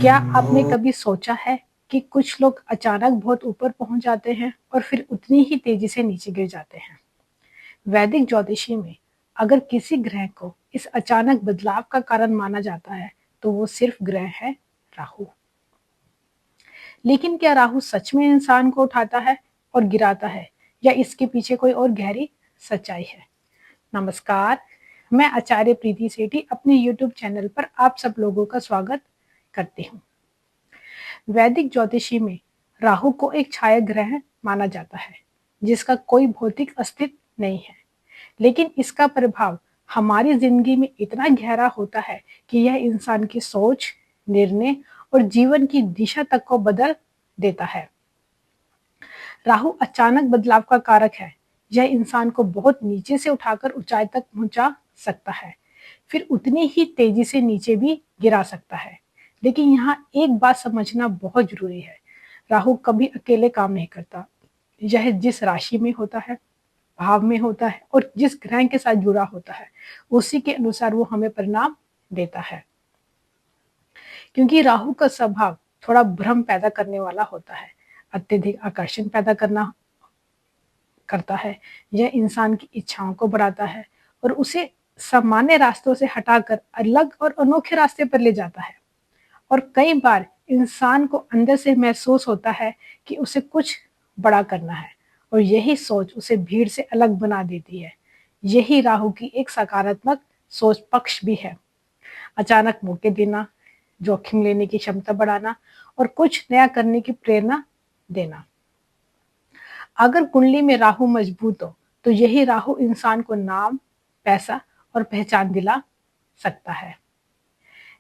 क्या आपने कभी सोचा है कि कुछ लोग अचानक बहुत ऊपर पहुंच जाते हैं और फिर उतनी ही तेजी से नीचे गिर जाते हैं। वैदिक ज्योतिषी में अगर किसी ग्रह को इस अचानक बदलाव का कारण माना जाता है तो वो सिर्फ ग्रह है, राहु। लेकिन क्या राहु सच में इंसान को उठाता है और गिराता है, या इसके पीछे कोई और गहरी सच्चाई है? नमस्कार, मैं आचार्य प्रीति सेठी अपने YouTube चैनल पर आप सब लोगों का स्वागत करती हूँ। वैदिक ज्योतिषी में राहु को एक छाया ग्रह माना जाता है, जिसका कोई भौतिक अस्तित्व नहीं है, लेकिन इसका प्रभाव हमारी जिंदगी में इतना गहरा होता है कि यह इंसान की सोच, निर्णय और जीवन की दिशा तक को बदल देता है। राहु अचानक बदलाव का कारक है। यह इंसान को बहुत नीचे से उठाकर ऊंचाई तक पहुंचा सकता है, फिर उतनी ही तेजी से नीचे भी गिरा सकता है। लेकिन यहाँ एक बात समझना बहुत जरूरी है, राहु कभी अकेले काम नहीं करता। यह जिस राशि में होता है, भाव में होता है और जिस ग्रह के साथ जुड़ा होता है, उसी के अनुसार वो हमें परिणाम देता है। क्योंकि राहु का स्वभाव थोड़ा भ्रम पैदा करने वाला होता है, अत्यधिक आकर्षण पैदा करता है। यह इंसान की इच्छाओं को बढ़ाता है और उसे सामान्य रास्तों से हटाकर अलग और अनोखे रास्ते पर ले जाता है। और कई बार इंसान को अंदर से महसूस होता है कि उसे कुछ बड़ा करना है, और यही सोच उसे भीड़ से अलग बना देती है। यही राहु की एक सकारात्मक सोच पक्ष भी है। अचानक मौके देना, जोखिम लेने की क्षमता बढ़ाना और कुछ नया करने की प्रेरणा देना। अगर कुंडली में राहु मजबूत हो तो यही राहु इंसान को नाम, पैसा और पहचान दिला सकता है।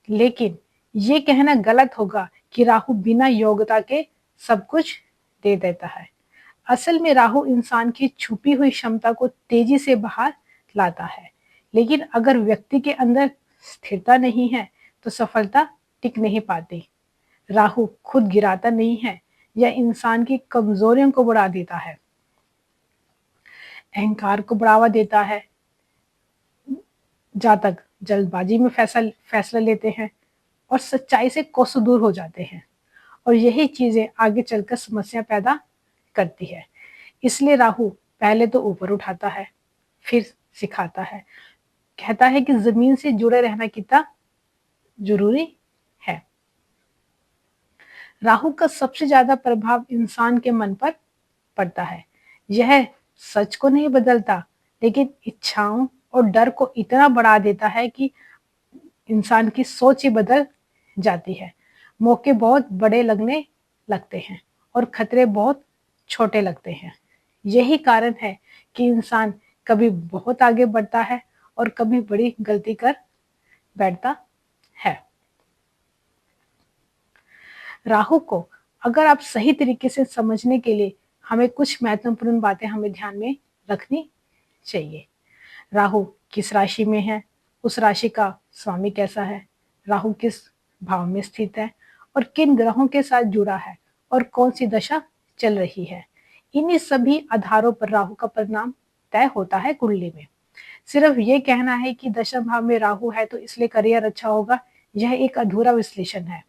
लेकिन ये कहना गलत होगा कि राहु बिना योग्यता के सब कुछ दे देता है। असल में राहु इंसान की छुपी हुई क्षमता को तेजी से बाहर लाता है। लेकिन अगर व्यक्ति के अंदर स्थिरता नहीं है तो सफलता टिक नहीं पाती। राहु खुद गिराता नहीं है, यह इंसान की कमजोरियों को बढ़ा देता है, अहंकार को बढ़ावा देता है, जातक जल्दबाजी में फैसला लेते हैं और सच्चाई से कोसों दूर हो जाते हैं, और यही चीजें आगे चलकर समस्या पैदा करती है। इसलिए राहु पहले तो ऊपर उठाता है, फिर सिखाता है, कहता है कि जमीन से जुड़े रहना कितना जरूरी है। राहु का सबसे ज्यादा प्रभाव इंसान के मन पर पड़ता है। यह सच को नहीं बदलता, लेकिन इच्छाओं और डर को इतना बढ़ा देता है कि इंसान की सोच ही बदल जाती है। मौके बहुत बड़े लगने लगते हैं और खतरे बहुत छोटे लगते हैं। यही कारण है कि इंसान कभी बहुत आगे बढ़ता है और कभी बड़ी गलती कर बैठता है। राहु को अगर आप सही तरीके से समझने के लिए हमें कुछ महत्वपूर्ण बातें हमें ध्यान में रखनी चाहिए। राहु किस राशि में है, उस राशि का स्वामी कैसा है, राहु किस भाव में स्थित है और किन ग्रहों के साथ जुड़ा है और कौन सी दशा चल रही है। इन्हीं सभी आधारों पर राहु का परिणाम तय होता है कुंडली में। सिर्फ ये कहना है कि दशम भाव में राहु है तो इसलिए करियर अच्छा होगा, यह एक अधूरा विश्लेषण है।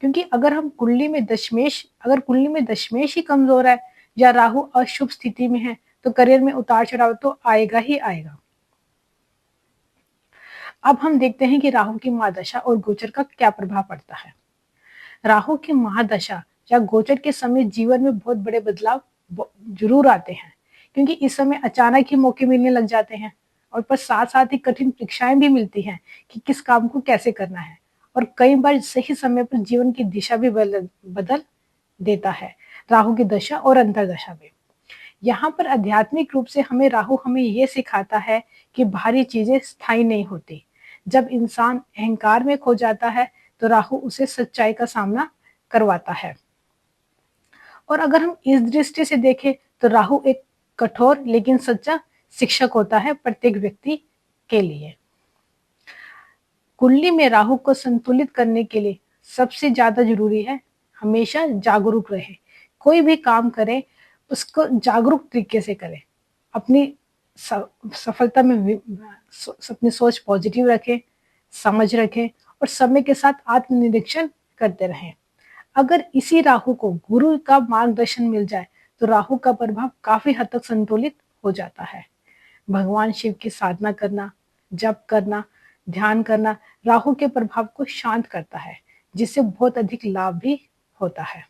क्योंकि अगर कुंडली में दशमेश ही कमजोर है या राहु अशुभ स्थिति में है तो करियर में उतार चढ़ाव तो आएगा ही आएगा। अब हम देखते हैं कि राहु की महादशा और गोचर का क्या प्रभाव पड़ता है। राहु की महादशा या गोचर के समय जीवन में बहुत बड़े बदलाव जरूर आते हैं, क्योंकि इस समय अचानक ही मौके मिलने लग जाते हैं और पर साथ साथ ही कठिन परीक्षाएं भी मिलती हैं कि किस काम को कैसे करना है, और कई बार सही समय पर जीवन की दिशा भी बदल देता है राहु की दशा और अंतरदशा में। यहाँ पर आध्यात्मिक रूप से राहु हमें ये सिखाता है कि भारी चीजें स्थायी नहीं होती। जब इंसान अहंकार में खो जाता है तो राहु उसे सच्चाई का सामना करवाता है। और अगर हम इस दृष्टि से देखें तो राहु एक कठोर लेकिन सच्चा शिक्षक होता है प्रत्येक व्यक्ति के लिए। कुंडली में राहु को संतुलित करने के लिए सबसे ज्यादा जरूरी है हमेशा जागरूक रहे। कोई भी काम करे उसको जागरूक तरीके से करें, अपनी सफलता में अपनी सोच पॉजिटिव रखें, समझ रखें और समय के साथ आत्मनिरीक्षण करते रहें। अगर इसी राहु को गुरु का मार्गदर्शन मिल जाए तो राहु का प्रभाव काफी हद तक संतुलित हो जाता है। भगवान शिव की साधना करना, जप करना, ध्यान करना राहु के प्रभाव को शांत करता है, जिससे बहुत अधिक लाभ भी होता है।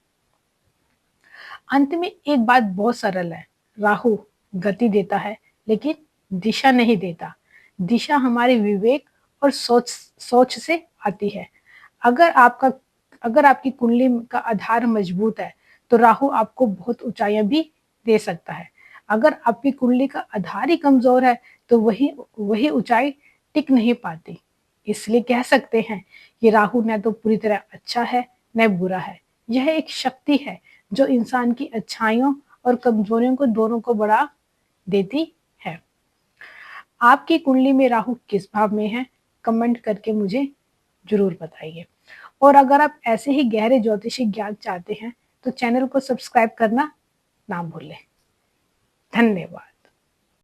अंत में एक बात बहुत सरल है, राहु गति देता है लेकिन दिशा नहीं देता। दिशा हमारे विवेक और सोच से आती है। अगर आपका अगर आपकी कुंडली का आधार मजबूत है तो राहु आपको बहुत ऊंचाइयां भी दे सकता है। अगर आपकी कुंडली का आधार ही कमजोर है तो वही वही ऊंचाई टिक नहीं पाती। इसलिए कह सकते हैं कि राहु न तो पूरी तरह अच्छा है न बुरा है। यह एक शक्ति है जो इंसान की अच्छाइयों और कमजोरियों को दोनों को बढ़ा देती है। आपकी कुंडली में राहु किस भाव में है, कमेंट करके मुझे जरूर बताइए। और अगर आप ऐसे ही गहरे ज्योतिषी ज्ञान चाहते हैं तो चैनल को सब्सक्राइब करना ना भूलें। धन्यवाद।